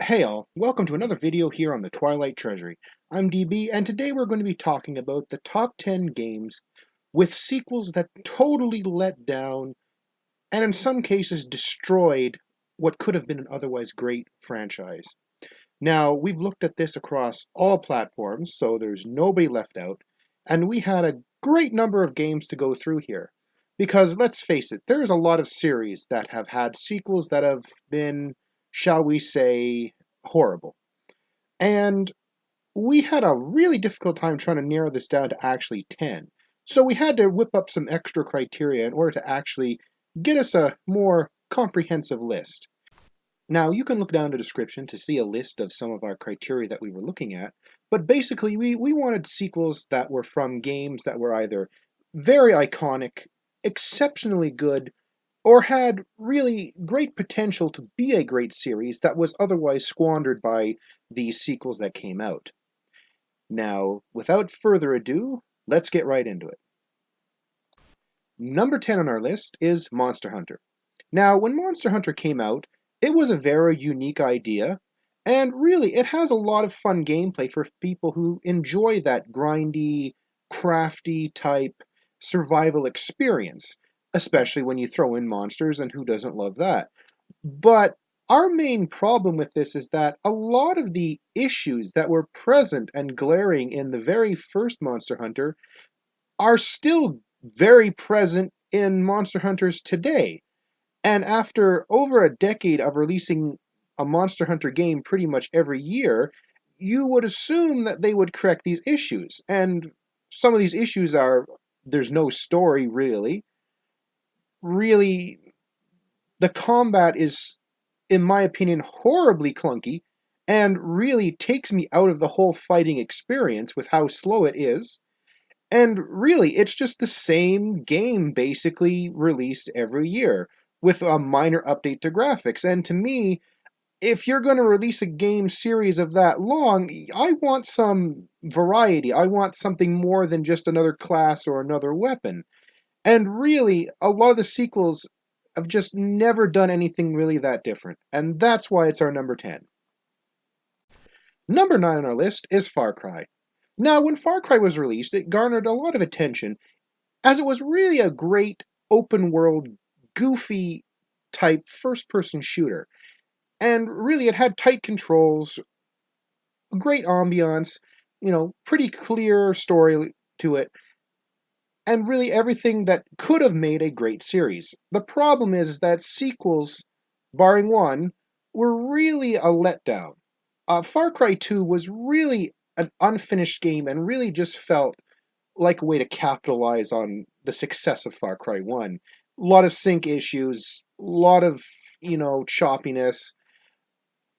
Hey all, welcome to another video here on the Twilight Treasury. I'm DB, and today we're going to be talking about the top 10 games with sequels that totally let down, and in some cases destroyed, what could have been an otherwise great franchise. Now, we've looked at this across all platforms, so there's nobody left out, and we had a great number of games to go through here. Because let's face it, there's a lot of series that have had sequels that have been, shall we say, horrible. And we had a really difficult time trying to narrow this down to actually 10. So we had to whip up some extra criteria in order to actually get us a more comprehensive list. Now, you can look down the description to see a list of some of our criteria that we were looking at, but basically we wanted sequels that were from games that were either very iconic, exceptionally good, or had really great potential to be a great series that was otherwise squandered by these sequels that came out. Now, without further ado, let's get right into it. Number 10 on our list is Monster Hunter. Now, when Monster Hunter came out, it was a very unique idea, and really, it has a lot of fun gameplay for people who enjoy that grindy, crafty type survival experience, especially when you throw in monsters, and who doesn't love that? But our main problem with this is that a lot of the issues that were present and glaring in the very first Monster Hunter are still very present in Monster Hunters today. And after over a decade of releasing a Monster Hunter game pretty much every year, you would assume that they would correct these issues. And some of these issues are, there's no story really. Really, the combat is, in my opinion, horribly clunky, and really takes me out of the whole fighting experience with how slow it is. And really, it's just the same game basically released every year, with a minor update to graphics. And to me, if you're going to release a game series of that long, I want some variety. I want something more than just another class or another weapon. And really, a lot of the sequels have just never done anything really that different. And that's why it's our number 10. Number 9 on our list is Far Cry. Now, when Far Cry was released, it garnered a lot of attention, as it was really a great open-world, goofy type first-person shooter. And really, it had tight controls, great ambiance, pretty clear story to it, and really everything that could have made a great series. The problem is that sequels, barring one, were really a letdown. Far Cry 2 was really an unfinished game and really just felt like a way to capitalize on the success of Far Cry 1. A lot of sync issues, a lot of, choppiness.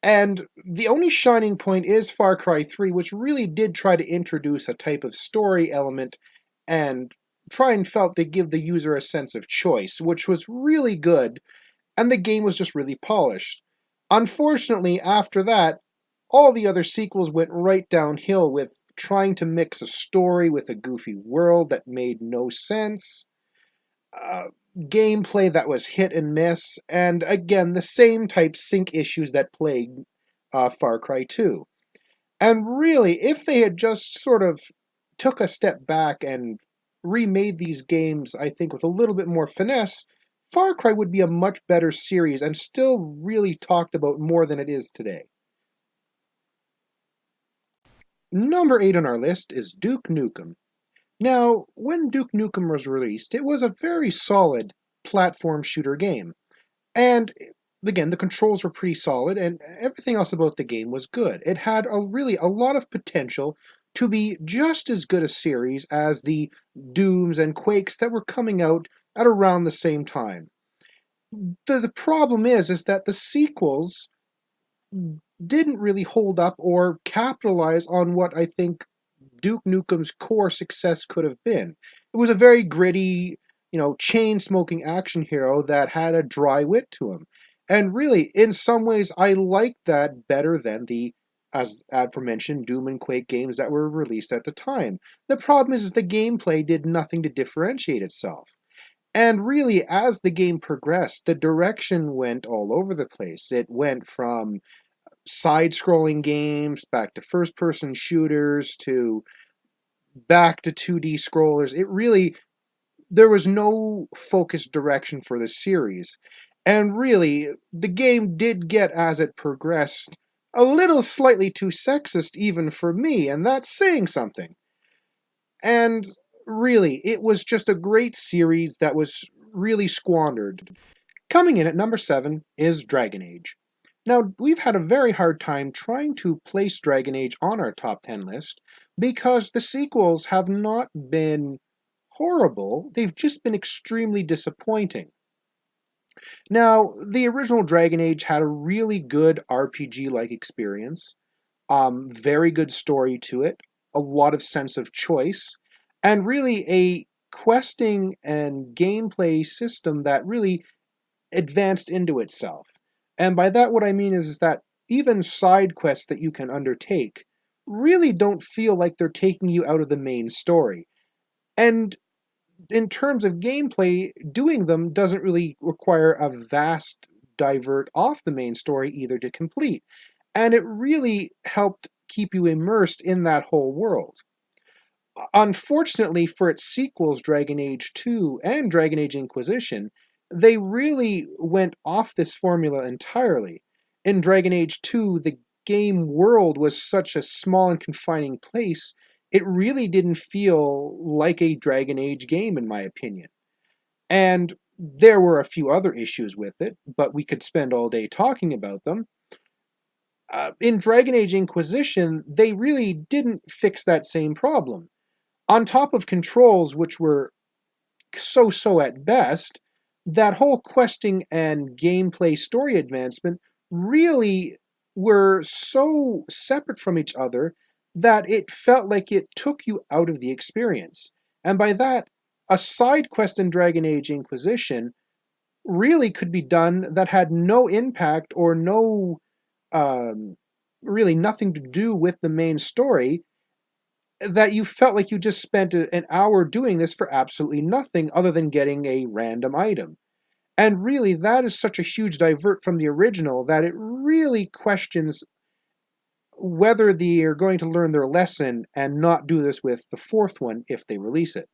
And the only shining point is Far Cry 3, which really did try to introduce a type of story element and try and felt to give the user a sense of choice, which was really good, and the game was just really polished. Unfortunately, after that, all the other sequels went right downhill with trying to mix a story with a goofy world that made no sense, gameplay that was hit and miss, and again, the same type sync issues that plagued Far Cry 2. And really, if they had just sort of took a step back and remade these games, I think, with a little bit more finesse, Far Cry would be a much better series and still really talked about more than it is today. Number 8 on our list is Duke Nukem. Now, when Duke Nukem was released, it was a very solid platform shooter game. And again, the controls were pretty solid, and everything else about the game was good. It had really a lot of potential to be just as good a series as the Dooms and Quakes that were coming out at around the same time. The problem is that the sequels didn't really hold up or capitalize on what I think Duke Nukem's core success could have been. It was a very gritty, chain-smoking action hero that had a dry wit to him. And really, in some ways, I liked that better than the, as aforementioned, Doom and Quake games that were released at the time. The problem is the gameplay did nothing to differentiate itself. And really, as the game progressed, the direction went all over the place. It went from side-scrolling games, back to first-person shooters, to back to 2D scrollers. There was no focused direction for the series. And really, the game did get, as it progressed, a little slightly too sexist even for me, and that's saying something. And really, it was just a great series that was really squandered. Coming in at number 7 is Dragon Age. Now, we've had a very hard time trying to place Dragon Age on our top 10 list because the sequels have not been horrible, they've just been extremely disappointing. Now, the original Dragon Age had a really good RPG-like experience, very good story to it, a lot of sense of choice, and really a questing and gameplay system that really advanced into itself. And by that, what I mean is that even side quests that you can undertake really don't feel like they're taking you out of the main story. And in terms of gameplay, doing them doesn't really require a vast divert off the main story either to complete. And it really helped keep you immersed in that whole world. Unfortunately for its sequels, Dragon Age 2 and Dragon Age Inquisition, they really went off this formula entirely. In Dragon Age 2, the game world was such a small and confining place, it really didn't feel like a Dragon Age game, in my opinion. And there were a few other issues with it, but we could spend all day talking about them. In Dragon Age Inquisition, they really didn't fix that same problem. On top of controls, which were so-so at best, that whole questing and gameplay story advancement really were so separate from each other that it felt like it took you out of the experience. And by that, a side quest in Dragon Age Inquisition really could be done that had no impact or really nothing to do with the main story, that you felt like you just spent an hour doing this for absolutely nothing other than getting a random item. And really, that is such a huge divert from the original that it really questions whether they are going to learn their lesson and not do this with the fourth one if they release it.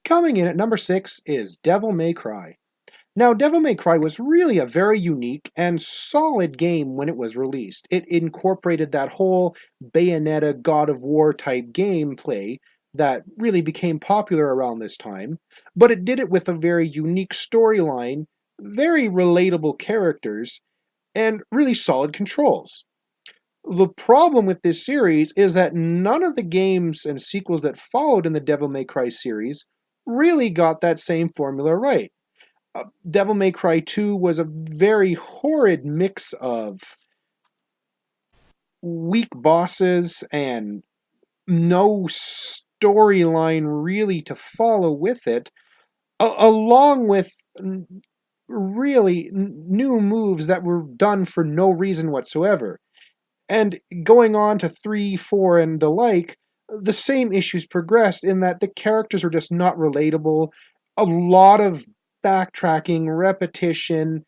Coming in at number 6 is Devil May Cry. Now, Devil May Cry was really a very unique and solid game when it was released. It incorporated that whole Bayonetta God of War type gameplay that really became popular around this time, but it did it with a very unique storyline, very relatable characters, and really solid controls. The problem with this series is that none of the games and sequels that followed in the Devil May Cry series really got that same formula right. Devil May Cry 2 was a very horrid mix of weak bosses and no storyline really to follow with it, along with really new moves that were done for no reason whatsoever. And going on to 3, 4, and the like, the same issues progressed in that the characters were just not relatable, a lot of backtracking, repetition,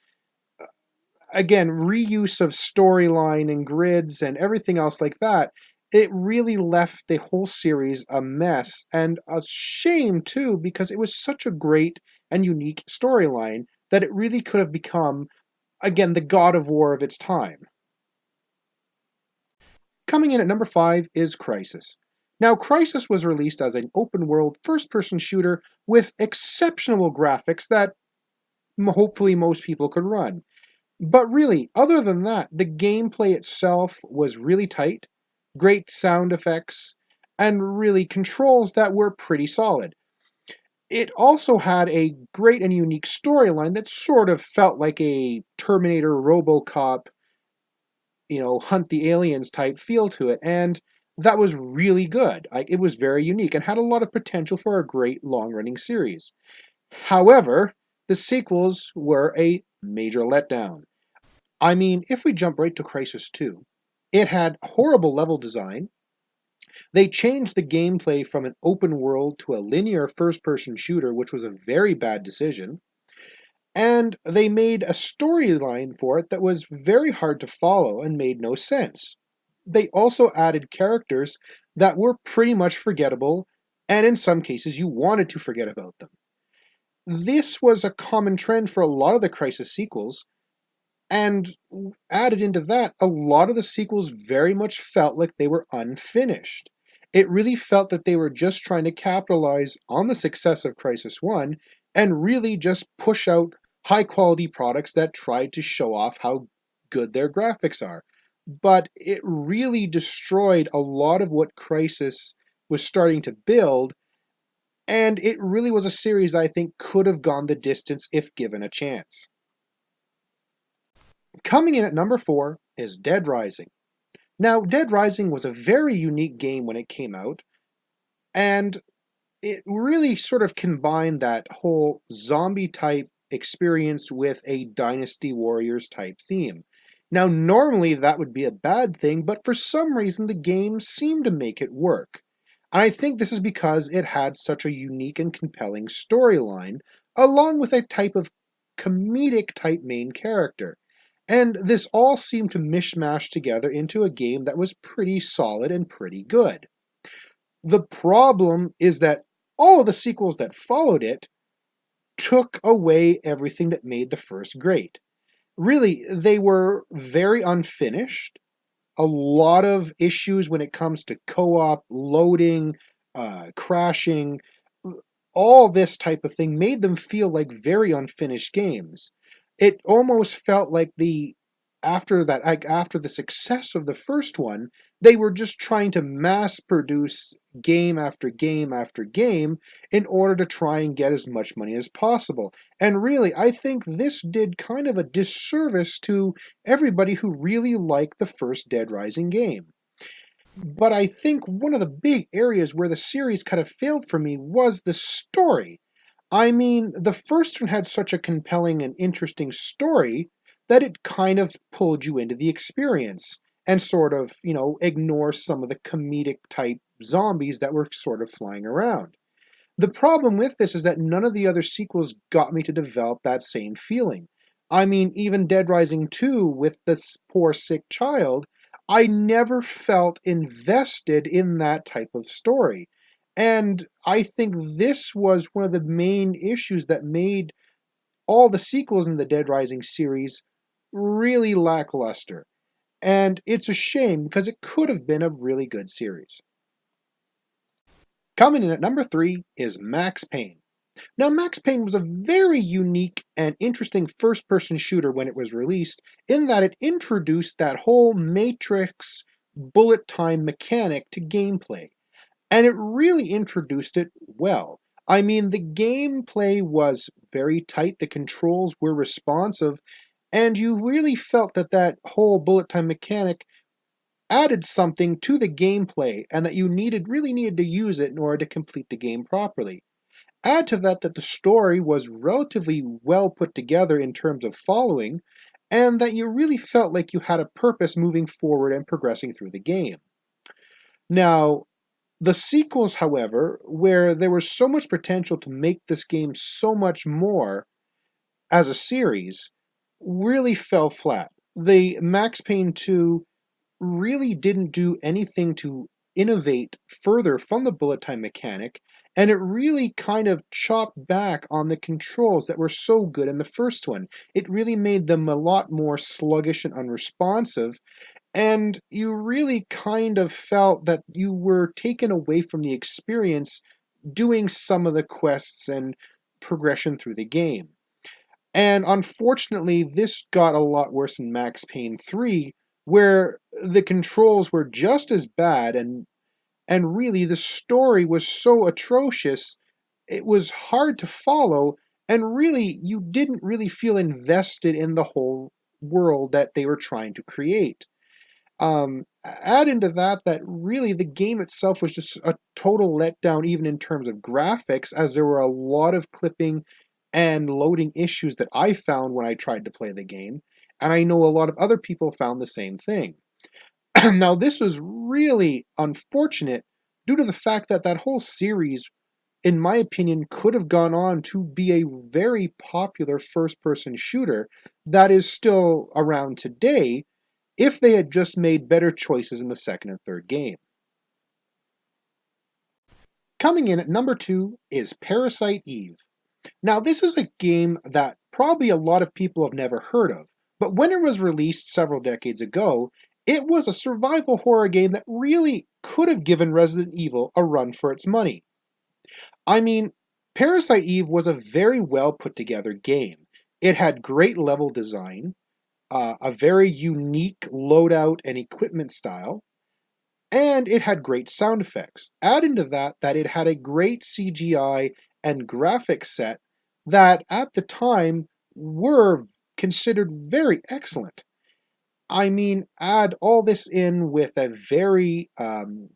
again, reuse of storyline and grids and everything else like that. It really left the whole series a mess, and a shame too, because it was such a great and unique storyline that it really could have become, again, the God of War of its time. Coming in at number 5 is Crysis. Now, Crysis was released as an open-world, first-person shooter with exceptional graphics that hopefully most people could run. But really, other than that, the gameplay itself was really tight, great sound effects, and really controls that were pretty solid. It also had a great and unique storyline that sort of felt like a Terminator RoboCop, hunt the aliens type feel to it, and that was really good. It was very unique and had a lot of potential for a great long-running series. However, the sequels were a major letdown. I mean, if we jump right to Crysis 2, it had horrible level design. They changed the gameplay from an open world to a linear first-person shooter, which was a very bad decision. And they made a storyline for it that was very hard to follow and made no sense. They also added characters that were pretty much forgettable, and in some cases you wanted to forget about them. This was a common trend for a lot of the Crisis sequels, and added into that, a lot of the sequels very much felt like they were unfinished. It really felt that they were just trying to capitalize on the success of Crisis 1 and really just push out high quality products that tried to show off how good their graphics are. But it really destroyed a lot of what Crisis was starting to build, and it really was a series I think could have gone the distance if given a chance. Coming in at number 4 is Dead Rising. Now, Dead Rising was a very unique game when it came out, and it really sort of combined that whole zombie type experience with a Dynasty Warriors type theme. Now, normally that would be a bad thing, but for some reason the game seemed to make it work. And I think this is because it had such a unique and compelling storyline, along with a type of comedic type main character. And this all seemed to mishmash together into a game that was pretty solid and pretty good. The problem is that all of the sequels that followed it took away everything that made the first great. Really, they were very unfinished, a lot of issues when it comes to co-op, loading, crashing, all this type of thing made them feel like very unfinished games. It almost felt like after the success of the first one, they were just trying to mass produce game after game after game in order to try and get as much money as possible. And really, I think this did kind of a disservice to everybody who really liked the first Dead Rising game. But I think one of the big areas where the series kind of failed for me was the story. I mean, the first one had such a compelling and interesting story that it kind of pulled you into the experience and sort of, ignore some of the comedic type zombies that were sort of flying around. The problem with this is that none of the other sequels got me to develop that same feeling. I mean, even Dead Rising 2 with this poor sick child, I never felt invested in that type of story. And I think this was one of the main issues that made all the sequels in the Dead Rising series really lackluster. And it's a shame because it could have been a really good series. Coming in at number 3 is Max Payne. Now, Max Payne was a very unique and interesting first-person shooter when it was released, in that it introduced that whole Matrix bullet time mechanic to gameplay. And it really introduced it well. I mean, the gameplay was very tight, the controls were responsive, and you really felt that that whole bullet time mechanic added something to the gameplay and that you really needed to use it in order to complete the game properly. Add to that the story was relatively well put together in terms of following, and that you really felt like you had a purpose moving forward and progressing through the game. Now, the sequels, however, where there was so much potential to make this game so much more as a series, really fell flat. The Max Payne 2 really didn't do anything to innovate further from the bullet time mechanic, and it really kind of chopped back on the controls that were so good in the first one. It really made them a lot more sluggish and unresponsive, and you really kind of felt that you were taken away from the experience doing some of the quests and progression through the game. And unfortunately, this got a lot worse in Max Payne 3, where the controls were just as bad, and really the story was so atrocious, it was hard to follow, and really you didn't really feel invested in the whole world that they were trying to create. Add into that really the game itself was just a total letdown, even in terms of graphics, as there were a lot of clipping and loading issues that I found when I tried to play the game, and I know a lot of other people found the same thing. Now, this was really unfortunate due to the fact that that whole series, in my opinion, could have gone on to be a very popular first-person shooter that is still around today if they had just made better choices in the second and third game. Coming in at number 2 is Parasite Eve. Now, this is a game that probably a lot of people have never heard of, but when it was released several decades ago, it was a survival horror game that really could have given Resident Evil a run for its money. I mean, Parasite Eve was a very well put together game. It had great level design, a very unique loadout and equipment style, and it had great sound effects. Add into that it had a great CGI and graphics set that at the time were considered very excellent. I mean, add all this in with a very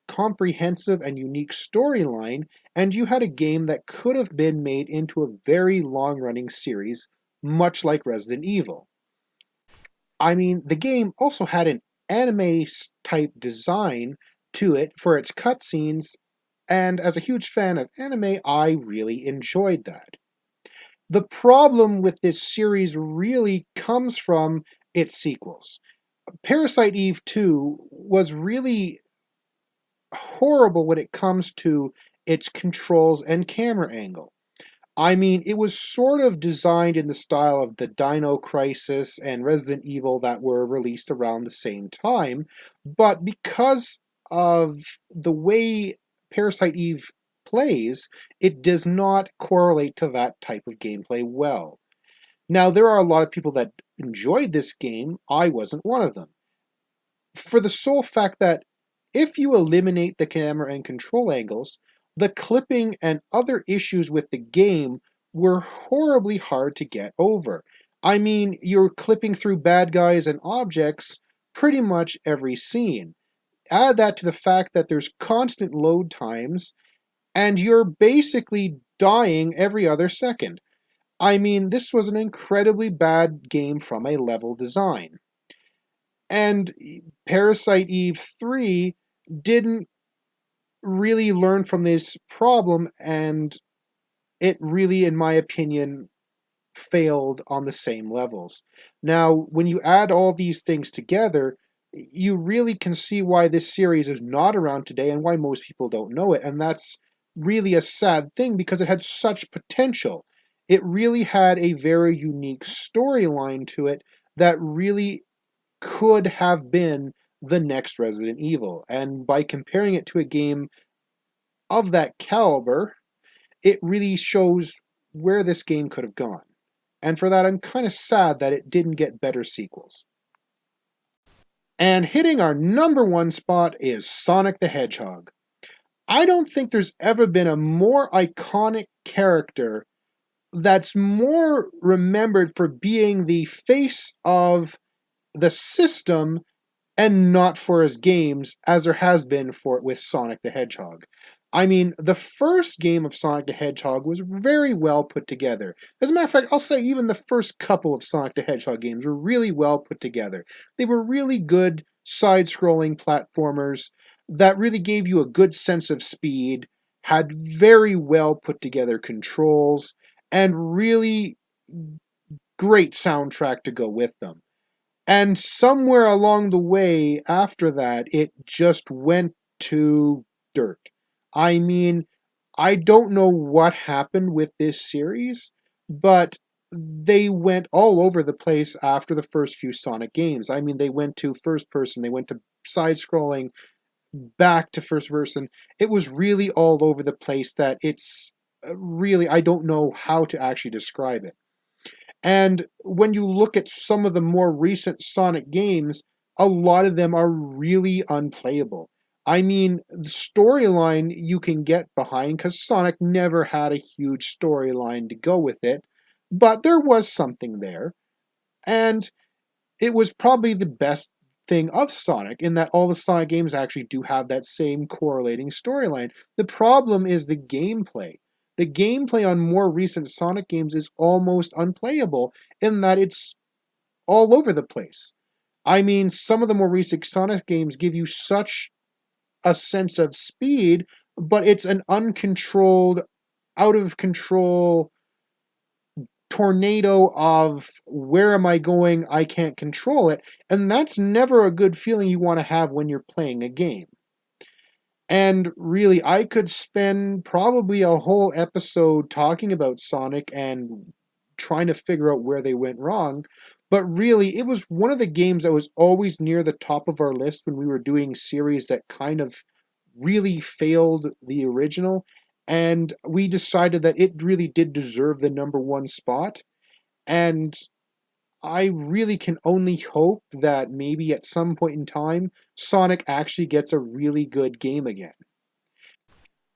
comprehensive and unique storyline, and you had a game that could have been made into a very long-running series, much like Resident Evil. I mean, the game also had an anime-type design to it for its cutscenes, and as a huge fan of anime, I really enjoyed that. The problem with this series really comes from its sequels. Parasite Eve 2 was really horrible when it comes to its controls and camera angle. I mean, it was sort of designed in the style of the Dino Crisis and Resident Evil that were released around the same time, but because of the way Parasite Eve plays, it does not correlate to that type of gameplay well. Now, there are a lot of people that enjoyed this game. I wasn't one of them. For the sole fact that if you eliminate the camera and control angles, the clipping and other issues with the game were horribly hard to get over. I mean, you're clipping through bad guys and objects pretty much every scene. Add that to the fact that there's constant load times, and you're basically dying every other second. I mean, this was an incredibly bad game from a level design. And Parasite Eve 3 didn't really learn from this problem, and it really, in my opinion, failed on the same levels. Now, when you add all these things together, you really can see why this series is not around today and why most people don't know it, and that's really a sad thing because it had such potential. It really had a very unique storyline to it that really could have been the next Resident Evil. And by comparing it to a game of that caliber, it really shows where this game could have gone. And for that, I'm kind of sad that it didn't get better sequels. And hitting our number 1 spot is Sonic the Hedgehog. I don't think there's ever been a more iconic character that's more remembered for being the face of the system and not for his games as there has been for it with Sonic the Hedgehog. I mean, the first game of Sonic the Hedgehog was very well put together. As a matter of fact, I'll say even the first couple of Sonic the Hedgehog games were really well put together. They were really good side-scrolling platformers that really gave you a good sense of speed, had very well put together controls, and really great soundtrack to go with them. And somewhere along the way after that, it just went to dirt. I mean, I don't know what happened with this series, but they went all over the place after the first few Sonic games. I mean, they went to first person, they went to side-scrolling, back to first person. It was really all over the place that it's really, I don't know how to actually describe it. And when you look at some of the more recent Sonic games, a lot of them are really unplayable. I mean, the storyline you can get behind, because Sonic never had a huge storyline to go with it, but there was something there. And it was probably the best thing of Sonic, in that all the Sonic games actually do have that same correlating storyline. The problem is the gameplay. The gameplay on more recent Sonic games is almost unplayable in that it's all over the place. I mean, some of the more recent Sonic games give you such a sense of speed, but it's an uncontrolled out of control tornado of where am I going? I can't control it. And that's never a good feeling you want to have when you're playing a game. And really, I could spend probably a whole episode talking about Sonic and trying to figure out where they went wrong. But really, it was one of the games that was always near the top of our list when we were doing series that kind of really failed the original. And we decided that it really did deserve the number one spot. And I really can only hope that maybe at some point in time, Sonic actually gets a really good game again.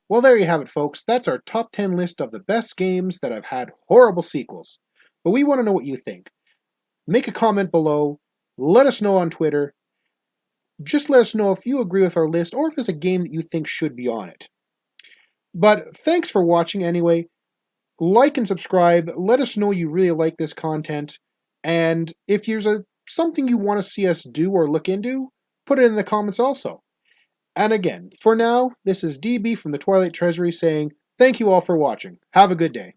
Well, there you have it, folks. That's our top 10 list of the best games that have had horrible sequels. But we want to know what you think. Make a comment below. Let us know on Twitter. Just let us know if you agree with our list or if there's a game that you think should be on it. But thanks for watching anyway. Like and subscribe. Let us know you really like this content. And if there's something you want to see us do or look into, put it in the comments also. And again, for now, this is DB from the Twilight Treasury saying thank you all for watching. Have a good day.